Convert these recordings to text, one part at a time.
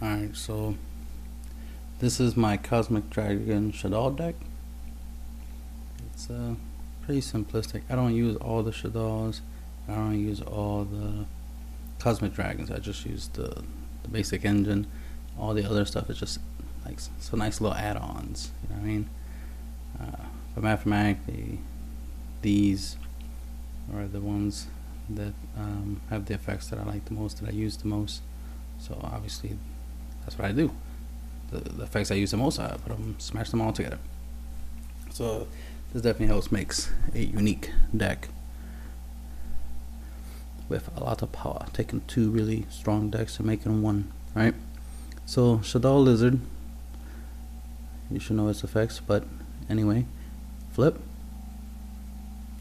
Alright, so this is my Cosmic Dragon Shadoll deck. It's pretty simplistic. I don't use all the Shadolls. I don't use all the Cosmic Dragons. I just use the basic engine. All the other stuff is just like some nice little add-ons. You know what I mean? But mathematically, these are the ones that have the effects that I like the most, that I use the most. So obviously, that's what I do. The effects I use the most, I put them, smash them all together. So this definitely helps makes a unique deck with a lot of power. Taking two really strong decks and making one, right? So Shadoll Lizard, you should know its effects, but anyway, flip.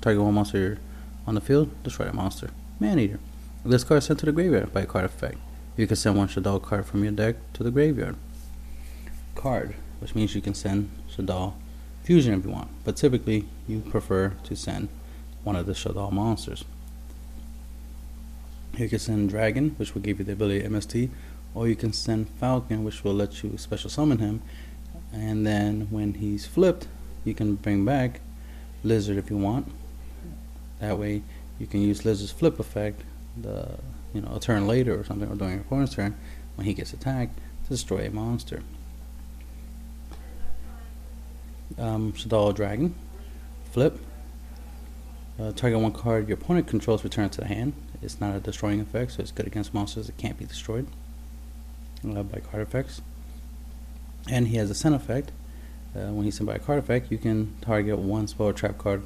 Target one monster on the field, destroy that monster. Man-Eater. This card is sent to the graveyard by a card effect. You can send one Shadoll card from your deck to the graveyard. Card, which means you can send Shadoll Fusion if you want, but typically you prefer to send one of the Shadoll monsters. You can send Dragon, which will give you the ability MST, or you can send Falcon, which will let you special summon him, and then when he's flipped, you can bring back Lizard if you want. That way you can use Lizard's flip effect, a turn later or something, or during your opponent's turn, when he gets attacked, to destroy a monster. Shadoll Dragon, flip. Target one card your opponent controls, return to the hand. It's not a destroying effect, so it's good against monsters that can't be destroyed by card effects. And he has a send effect. When he's sent by a card effect, you can target one spell or trap card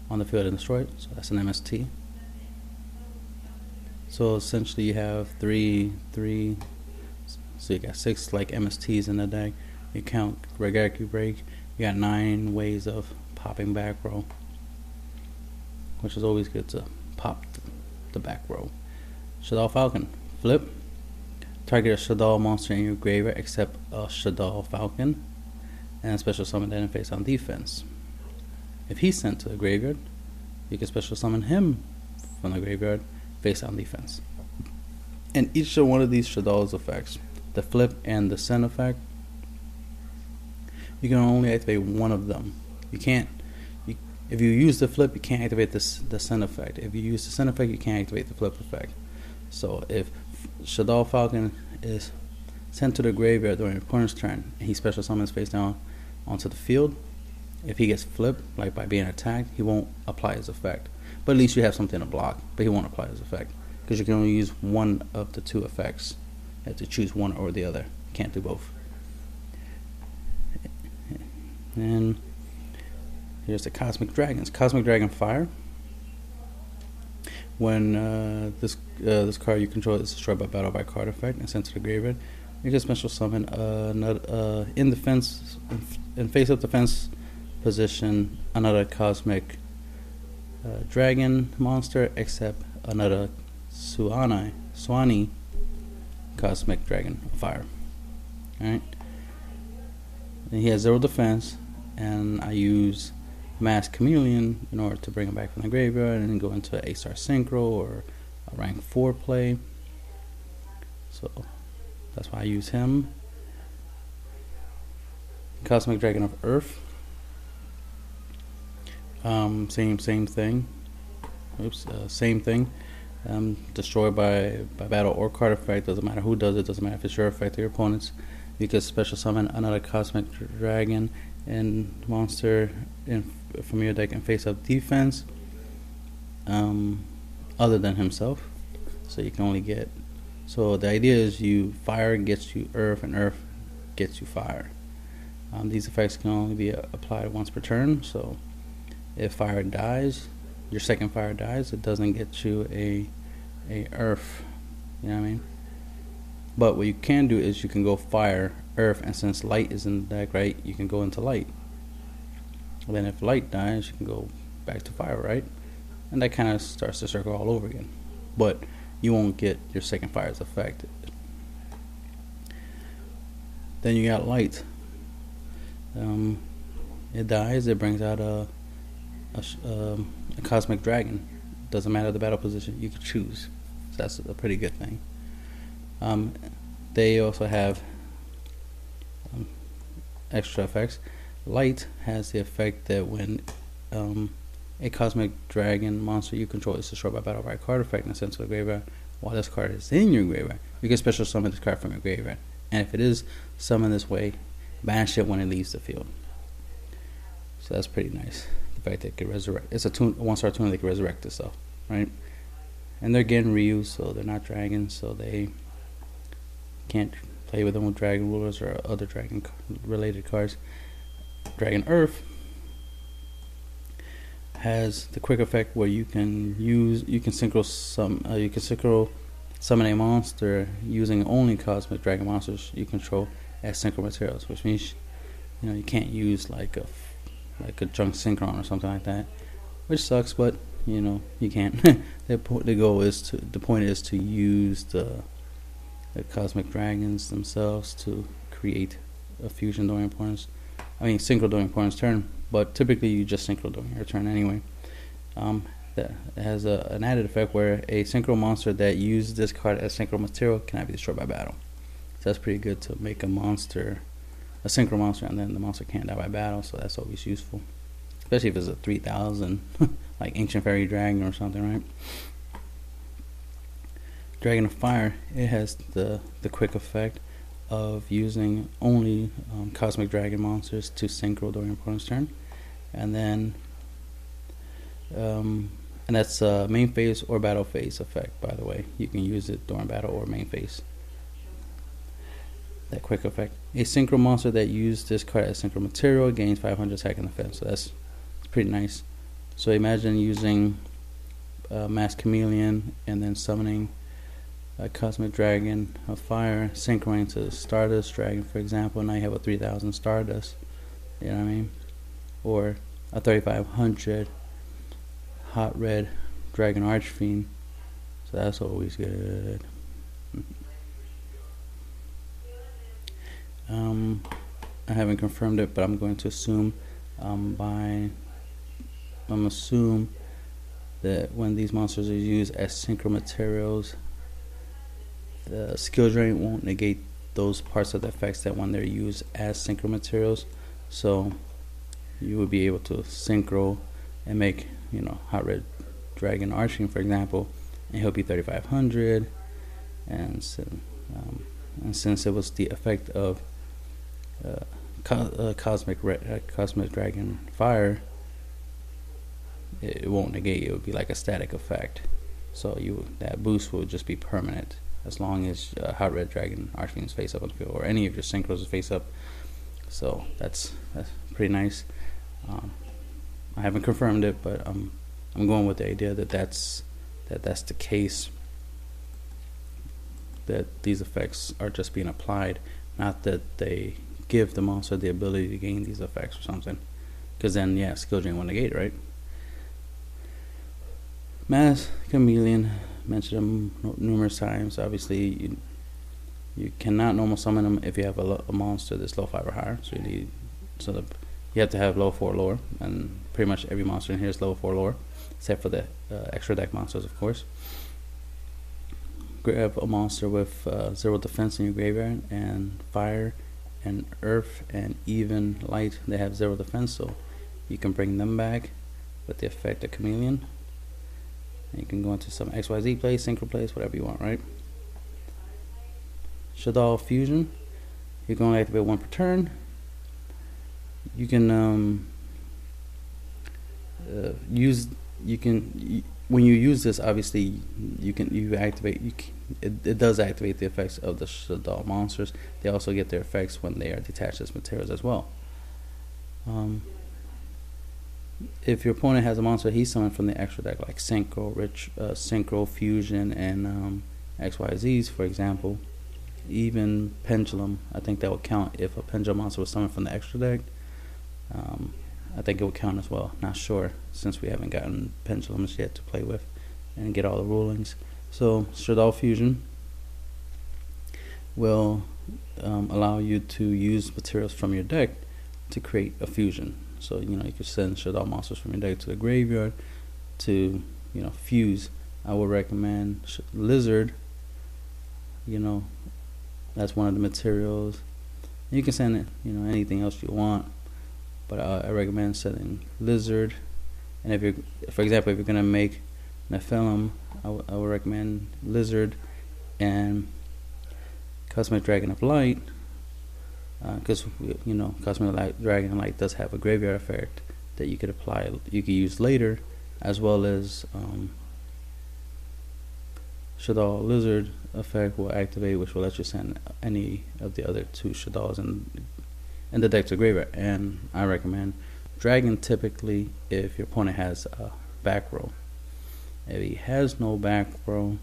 on the field and destroy it. So that's an MST. So essentially you have three, so you got 6 like MSTs in the deck. You count Regaki Break, you got 9 ways of popping back row, which is always good to pop the back row. Shadoll Falcon, flip. Target a Shadoll monster in your graveyard except a Shadoll Falcon, and special summon that in face on defense. If he's sent to the graveyard, you can special summon him from the graveyard face on defense. And each one of these Shadoll's effects, the flip and the send effect, you can only activate one of them. You can't. If you use the flip, you can't activate the send effect. If you use the send effect, you can't activate the flip effect. So if Shadoll Falcon is sent to the graveyard during your opponent's turn, and he special summons face down onto the field, if he gets flipped, like by being attacked, he won't apply his effect. But at least you have something to block, but he won't apply his effect, because you can only use one of the 2 effects. You have to choose one or the other. You can't do both. And here's the Cosmic Dragons. Cosmic Dragon Fire. When this card you control is destroyed by battle by card effect and sent to the graveyard, you can special summon in defense, in face up defense position, another Cosmic Dragon monster except another Suani Cosmic Dragon Fire. Alright. And he has 0 defense, and I use Mass Chameleon in order to bring him back from the graveyard and then go into an A-star synchro or a rank 4 play. So that's why I use him. Cosmic Dragon of Earth. Same thing. Same thing. Destroyed by battle or card effect. Doesn't matter who does it. Doesn't matter if it's your effect or your opponent's. You can special summon another Cosmic Dragon and monster from your deck and face up defense, other than himself. So you can only get. So the idea is fire gets you earth and earth gets you fire. These effects can only be applied once per turn. So if fire dies, your second fire dies, it doesn't get you a earth. You know what I mean? But what you can do is you can go fire, earth, and since light is in the deck, right, you can go into light. And then if light dies, you can go back to fire, right? And that kind of starts the circle all over again. But you won't get your second fire's effect. Then you got light. It dies, it brings out a Cosmic Dragon. Doesn't matter the battle position, you can choose. So that's a pretty good thing. they also have extra effects. Light has the effect that when a cosmic dragon monster you control is destroyed by battle by a card effect in the center of the graveyard, while this card is in your graveyard, you can special summon this card from your graveyard. And if it is summoned this way, banish it when it leaves the field. So that's pretty nice. The fact that it can resurrect. It's a 1-star tuner that can resurrect itself, right? And they're getting reused, so they're not dragons, so they can't play with them with dragon rulers or other dragon related cards. Dragon Earth has the quick effect where you can synchro summon a monster using only cosmic dragon monsters you control as synchro materials, which means you can't use like a junk synchron or something like that, which sucks, but you can't. The point is to use the cosmic dragons themselves to create a fusion during opponent's, synchro during opponent's turn, but typically you just synchro during your turn anyway. That has an added effect where a synchro monster that uses this card as synchro material cannot be destroyed by battle. So that's pretty good to make a synchro monster, and then the monster can't die by battle, so that's always useful. Especially if it's a 3000, like Ancient Fairy Dragon or something, right? Dragon of Fire, it has the quick effect of using only cosmic dragon monsters to synchro during opponent's turn, and then and that's main phase or battle phase effect, by the way. You can use it during battle or main phase. That quick effect. A synchro monster that uses this card as synchro material gains 500 attack and defense. So that's pretty nice. So imagine using Mass Chameleon and then summoning a Cosmic Dragon of Fire, synchroing to Stardust Dragon, for example. Now you have a 3000 Stardust. You know what I mean? Or a 3500 Hot Red Dragon Archfiend. So that's always good. I haven't confirmed it, but I'm going to assume assume that when these monsters are used as synchro materials, the skill drain won't negate those parts of the effects that when they're used as synchro materials. So you would be able to synchro and make Hot Red Dragon Archfiend, for example, and he'll be 3500, and since it was the effect of Cosmic Dragon Fire, it won't negate. It would be like a static effect. So that boost will just be permanent as long as Hot Red Dragon Archfiend's face up on the field, or any of your synchros is face up. So that's pretty nice. I haven't confirmed it, but I'm going with the idea that that's the case. That these effects are just being applied, not that they give the monster the ability to gain these effects or something. Because then, yeah, skill drain will negate, right? Mass Chameleon, mentioned him numerous times. Obviously, you cannot normal summon him if you have a monster that's low 5 or higher. So you have to have low 4 or lower, and pretty much every monster in here is low 4 or lower, except for the extra deck monsters, of course. Grab a monster with 0 defense in your graveyard, and fire and earth and even light, they have 0 defense, so you can bring them back with the effect of Chameleon. And you can go into some XYZ plays, synchro plays, whatever you want, right? Shadoll Fusion, you're going to activate 1 per turn. You can when you use this, obviously it does activate the effects of the Shadoll monsters. They also get their effects when they are detached as materials as well. If your opponent has a monster he's summoned from the extra deck, like Synchro, Fusion, and XYZs, for example, even Pendulum, I think that would count if a Pendulum monster was summoned from the extra deck. I think it would count as well. Not sure, since we haven't gotten Pendulums yet to play with and get all the rulings. So Shadoll Fusion will allow you to use materials from your deck to create a fusion. So you could send Shadoll monsters from your deck to the graveyard to fuse. I would recommend Lizard, That's one of the materials. You can send it, anything else you want, but I recommend setting lizard. And if you're, for example, if you're gonna make Nephilim, I would recommend lizard and Cosmic Dragon of Light, because Cosmic Dragon of Light does have a graveyard effect that you could apply, you could use later, as well as Shadoll Lizard effect will activate, which will let you send any of the other two Shadolls in the deck to graveyard. And I recommend Dragon typically if your opponent has a back row. If he has no back row,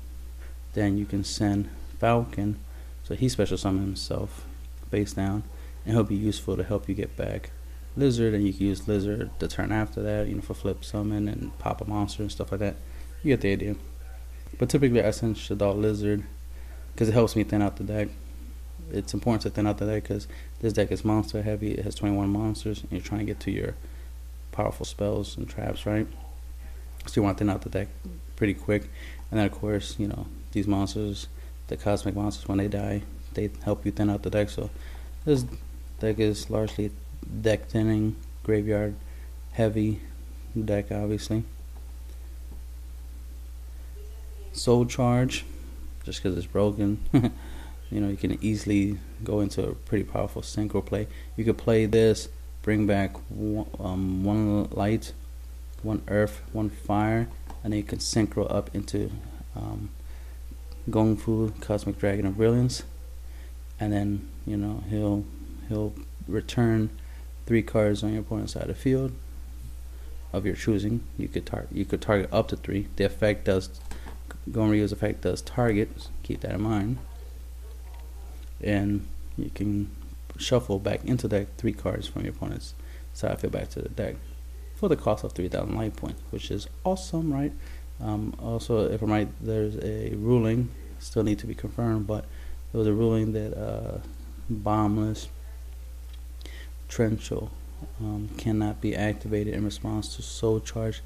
then you can send Falcon, so he special summon himself face down, and he'll be useful to help you get back Lizard, and you can use Lizard the turn after that, for flip summon and pop a monster and stuff like that. You get the idea. But typically I send Shadoll Lizard because it helps me thin out the deck. It's important to thin out the deck because this deck is monster heavy. It has 21 monsters, and you're trying to get to your powerful spells and traps, right? So you want to thin out the deck pretty quick. And then of course, these monsters, the cosmic monsters, when they die, they help you thin out the deck. So this deck is largely deck thinning, graveyard heavy deck, obviously. Soul Charge, just because it's broken. You can easily go into a pretty powerful synchro play. You could play this, bring back one light, one earth, one fire, and then you can synchro up into Gong Fu, Cosmic Dragon of Brilliance, and then he'll return 3 cards on your opponent's side of the field of your choosing. You could target up to 3. The effect does, Gong Ryu's effect does target. Keep that in mind. And you can shuffle back into deck 3 cards from your opponent's side of the field back to the deck for the cost of 3,000 life points, which is awesome, right? Also, if I'm right, there's a ruling, still need to be confirmed, but there was a ruling that Bombless Trenchel cannot be activated in response to Soul Charge,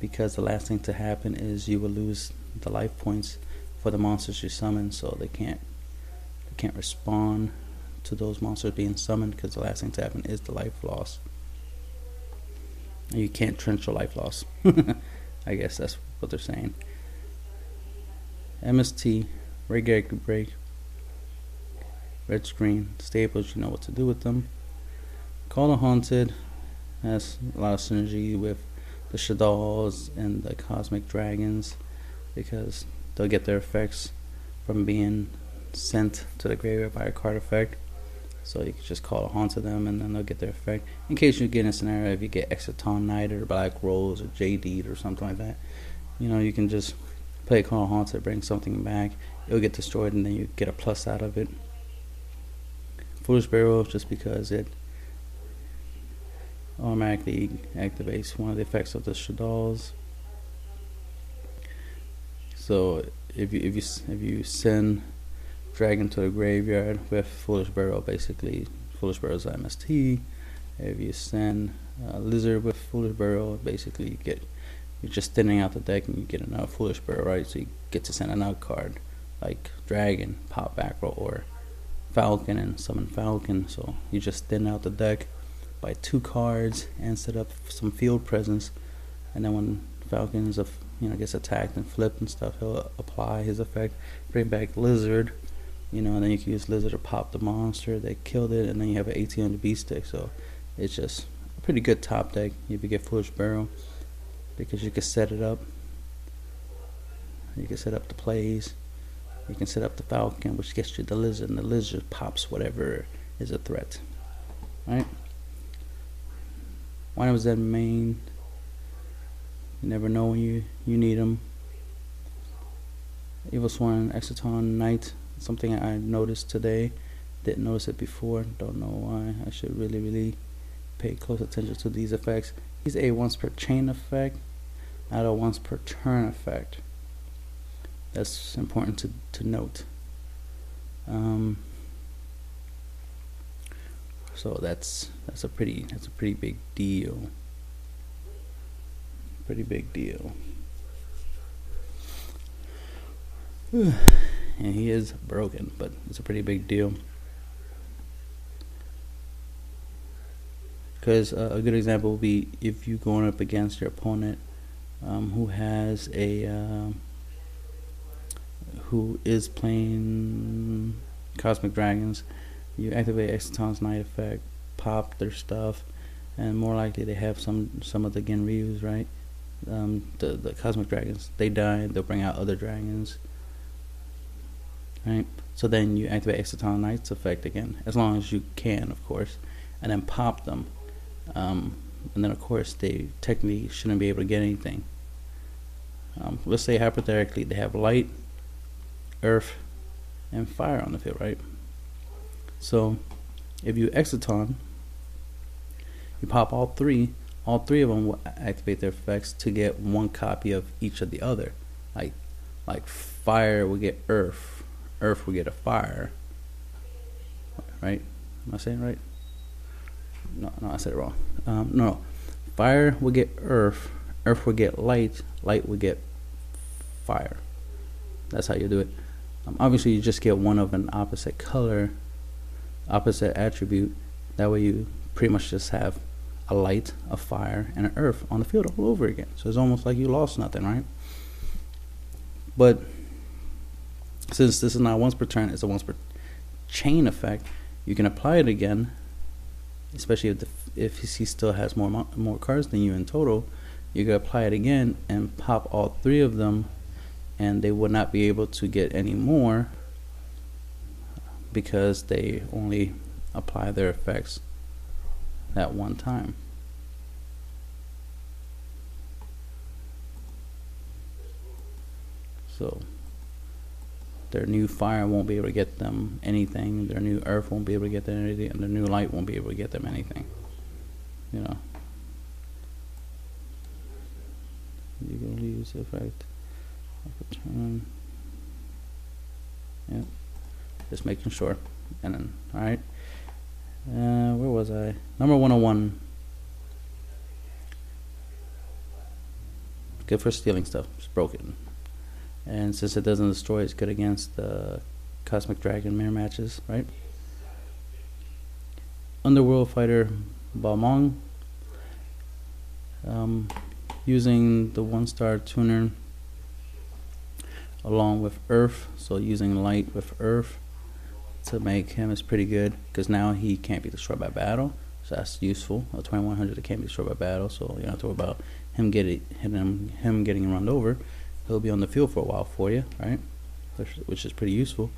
because the last thing to happen is you will lose the life points for the monsters you summon, so they can't respond to those monsters being summoned, because the last thing to happen is the life loss. And you can't trench your life loss. I guess that's what they're saying. MST, Red Break, red screen, staples, you know what to do with them. Call the Haunted has a lot of synergy with the Shadolls and the Cosmic Dragons, because they'll get their effects from being sent to the graveyard by a card effect. So you can just call a Haunt to them, and then they'll get their effect. In case you get in a scenario, if you get Exciton Knight or Black Rose or JD or something like that, you can just play Call a Haunt to bring something back. It'll get destroyed, and then you get a plus out of it. Foolish Barrel, just because it automatically activates one of the effects of the Shadolls. So if you send Dragon to the graveyard with Foolish Barrel, basically Foolish Barrel's MST. If you send Lizard with Foolish Barrel, basically you're just thinning out the deck, and you get another Foolish Barrel, right? So you get to send another card like Dragon, pop back row, or Falcon and summon Falcon. So you just thin out the deck by 2 cards and set up some field presence, and then when Falcon is gets attacked and flipped and stuff, he'll apply his effect, bring back Lizard, and then you can use Lizard to pop the monster that killed it, and then you have an 18 on the beast deck. So it's just a pretty good top deck if you get Foolish Barrel, because you can set it up. You can set up the plays. You can set up the Falcon, which gets you the Lizard, and the Lizard pops whatever is a threat. Right? Why was that main? You never know when you need them. Evil Sworn, Exciton Knight, something I noticed today. Didn't notice it before. Don't know why. I should really pay close attention to these effects. He's a once per chain effect, not a once per turn effect. That's important to note. So that's a pretty big deal. Pretty big deal. and he is broken, but it's a pretty big deal. Because a good example would be if you're going up against your opponent who has a who is playing Cosmic Dragons. You activate Exciton's Night effect, pop their stuff, and more likely they have some of the Genryus, right? The Cosmic Dragons, they die, they'll bring out other dragons, right? So then you activate Exciton Knight's effect again, as long as you can, of course, and then pop them. And then of course they technically shouldn't be able to get anything. Let's say hypothetically they have light, earth, and fire on the field, right? So if you Exciton, you pop all three of them will activate their effects to get one copy of each of the other. Like fire will get earth will get a fire, right? Am I saying right? No, I said it wrong. No, fire will get earth will get light will get fire. That's how you do it. Obviously you just get one of an opposite color, opposite attribute. That way you pretty much just have a light, a fire, and an earth on the field all over again. So it's almost like you lost nothing, right? But since this is not once per turn, it's a once per chain effect, you can apply it again, especially if he still has more cards than you in total. You can apply it again and pop all three of them, and they would not be able to get any more because they only apply their effects that one time. So their new fire won't be able to get them anything, their new earth won't be able to get them anything, and their new light won't be able to get them anything. You know, you can use the effect of a turn. Yep, just making sure. And then, alright, where was I? Number 101. Good for stealing stuff. It's broken. And since it doesn't destroy, it's good against the Cosmic Dragon mirror matches, right? Underworld Fighter Balmong. Using the 1-star tuner along with Earth, so using light with Earth to make him is pretty good, because now he can't be destroyed by battle, so that's useful. A 2100 that can't be destroyed by battle, so you don't have to worry about him getting run over. He'll be on the field for a while for you, right? Which is pretty useful.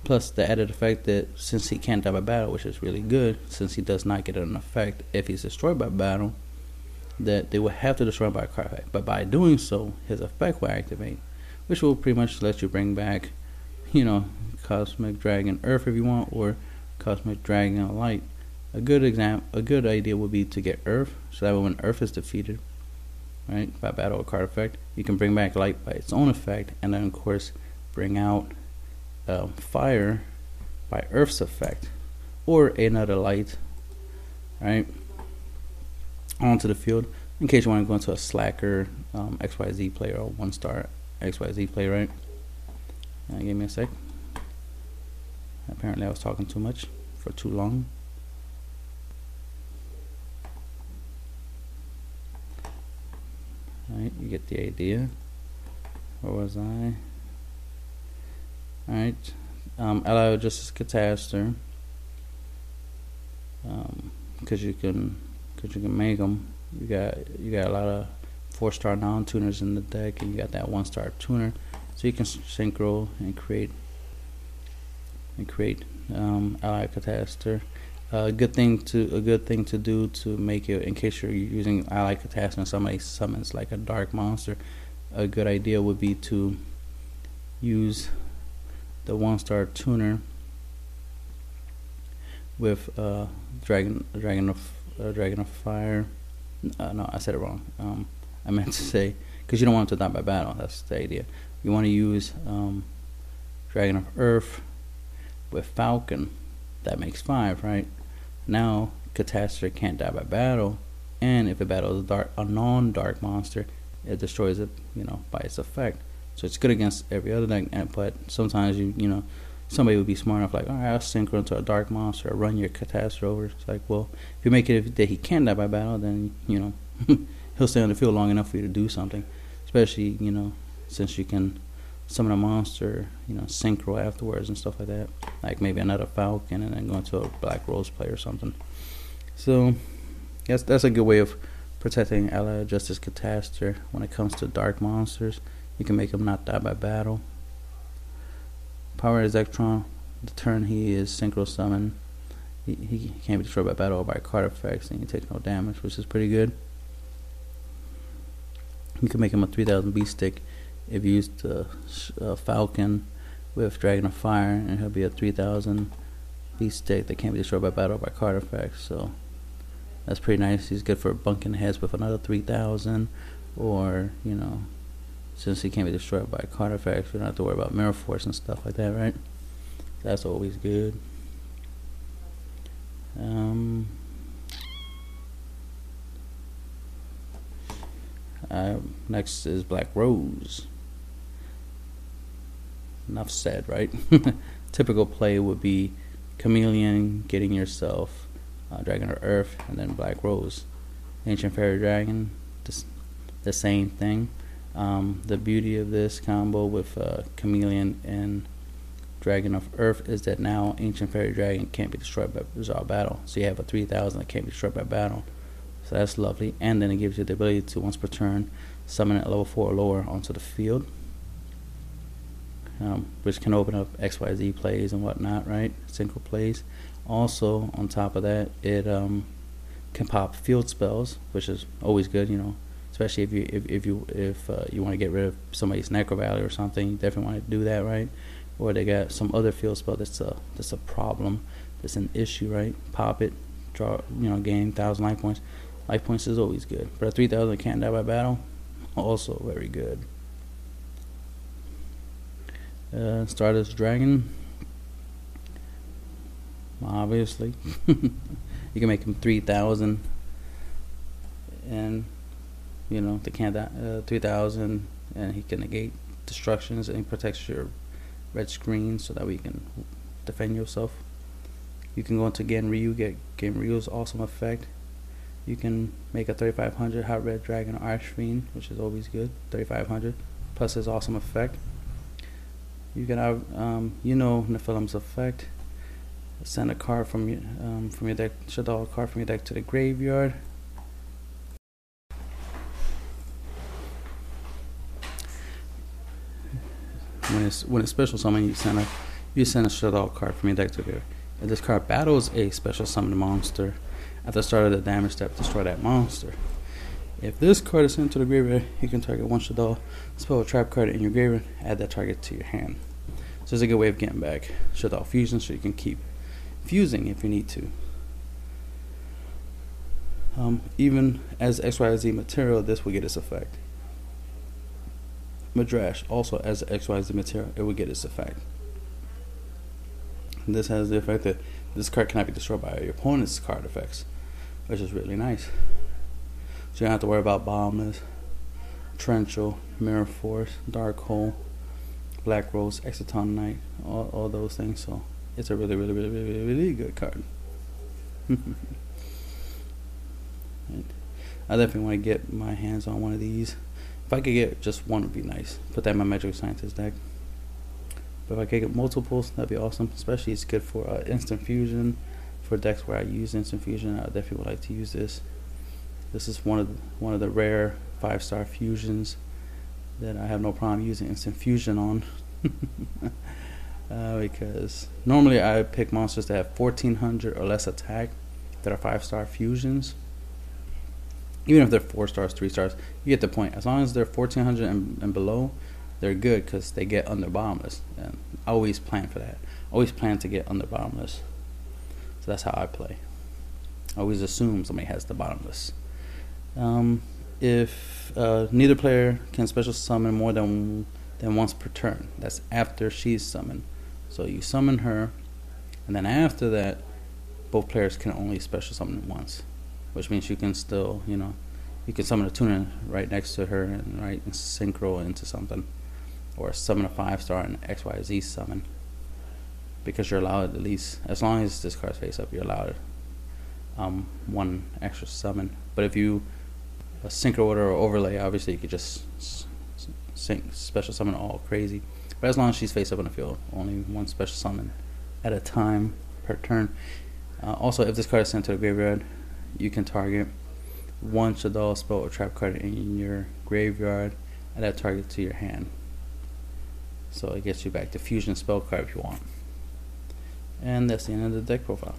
Plus the added effect that since he can't die by battle, which is really good, since he does not get an effect if he's destroyed by battle, that they will have to destroy him by a card effect. But by doing so, his effect will activate, which will pretty much let you bring back, you know, Cosmic Dragon Earth if you want, or Cosmic Dragon Light. A good idea would be to get Earth, so that way when Earth is defeated, right, by battle or card effect, you can bring back Light by its own effect, and then of course bring out Fire by Earth's effect, or another Light, right, onto the field, in case you want to go into a slacker XYZ player or 1-star XYZ player, right? Give me a sec. Apparently I was talking too much for too long. Alright, you get the idea. Where was I? Alright, allow just Catastrophe, because you can make them. You got a lot of 4-star non-tuners in the deck, and you got that 1-star tuner, so you can synchro and create ally Catastrophe. A good thing to do to make it, in case you're using ally Catastrophe and somebody summons like a dark monster, a good idea would be to use the 1-star tuner with Dragon of Fire. No, I said it wrong. I meant to say, because you don't want him to die by battle. That's the idea. You want to use Dragon of Earth with Falcon. That makes 5, right? Now Catastrophe can't die by battle, and if it battles a non-dark monster, it destroys it, you know, by its effect. So it's good against every other deck, but sometimes you know, somebody would be smart enough, like, alright, I'll synchro into a dark monster or run your catastrophe over. It's like, well, if you make it that he can die by battle, then, you know, he'll stay on the field long enough for you to do something. Especially, you know, since you can summon a monster, you know, synchro afterwards and stuff like that. Like maybe another Falcon and then go into a Black Rose play or something. So that's a good way of protecting Ally Justice Catastrophe when it comes to dark monsters. You can make him not die by battle. Power Electron, the turn he is synchro summon, he can't be destroyed by battle or by card effects, and he takes no damage, which is pretty good. You can make him a 3000 beast stick if you use the Falcon with Dragon of Fire, and he'll be a 3000 beast stick that can't be destroyed by battle or by card effects. So that's pretty nice. He's good for bunking heads with another 3000, or, you know, since he can't be destroyed by card effects, we don't have to worry about Mirror Force and stuff like that, right? That's always good. Next is Black Rose. Enough said, right? Typical play would be Chameleon, getting yourself Dragon of Earth, and then Black Rose. Ancient Fairy Dragon, the same thing. The beauty of this combo with Chameleon and Dragon of Earth is that now Ancient Fairy Dragon can't be destroyed by Resolve Battle. So you have a 3000 that can't be destroyed by battle. So that's lovely. And then it gives you the ability to, once per turn, summon at level 4 or lower onto the field, which can open up XYZ plays and whatnot, right? Synchro plays. Also, on top of that, it can pop field spells, which is always good, you know. Especially if you want to get rid of somebody's Necro Valley or something, you definitely want to do that, right? Or they got some other field spell that's a problem, that's an issue, right? Pop it, draw, you know, gain 1000 life points. Life points is always good, but a 3000 can't die by battle, also very good. Stardust Dragon, obviously. You can make him 3000, and you know, they can't die 3000, and he can negate destructions, and he protects your red screen so that we can defend yourself. You can go into Genryu, get Genryu's awesome effect. You can make a 3500 Hot Red Dragon Archfiend, which is always good. 3500 plus his awesome effect. You can have, you know, Nephilim's effect. Send a card from your deck, Shadoll card from your deck to the graveyard. When it's special summon, you send a Shadoll card from your deck to the graveyard. If this card battles a special summon monster, at the start of the damage step, destroy that monster. If this card is sent to the graveyard, you can target one Shadoll, spell a trap card in your graveyard, add that target to your hand. So it's a good way of getting back Shadoll fusion, so you can keep fusing if you need to. Even as XYZ material, this will get its effect. Madrash, also as XYZ material, it will get its effect. And this has the effect that this card cannot be destroyed by your opponent's card effects, which is really nice. So you don't have to worry about Boundless, Torrential, Mirror Force, Dark Hole, Black Rose, Exciton Knight, all those things. So it's a really good card. I definitely want to get my hands on one of these. If I could get just one, would be nice. Put that in my Magic Scientist deck. But if I could get multiples, that'd be awesome. Especially it's good for instant fusion. For decks where I use instant fusion, I definitely would like to use this. This is one of the rare 5-star fusions that I have no problem using instant fusion on. Because normally I pick monsters that have 1400 or less attack that are 5-star fusions. Even if they're 4 stars, 3 stars, you get the point. As long as they're 1400 and below, they're good because they get under Bottomless. And I always plan for that. Always plan to get under Bottomless. So that's how I play. I always assume somebody has the Bottomless. If neither player can special summon more than once per turn, that's after she's summoned. So you summon her, and then after that, both players can only special summon once, which means you can still, you can summon a tuner right next to her and synchro into something. or summon a 5-star and XYZ summon, because you're allowed, at least as long as this card's face up, you're allowed 1 extra summon. But if you sync order or overlay, obviously you could just sync special summon all crazy. But as long as she's face up in the field, only 1 special summon at a time per turn. Also, if this card is sent to the graveyard, you can target 1 Shadoll spell or trap card in your graveyard and add target to your hand. So it gets you back to fusion spell card if you want. And that's the end of the deck profile.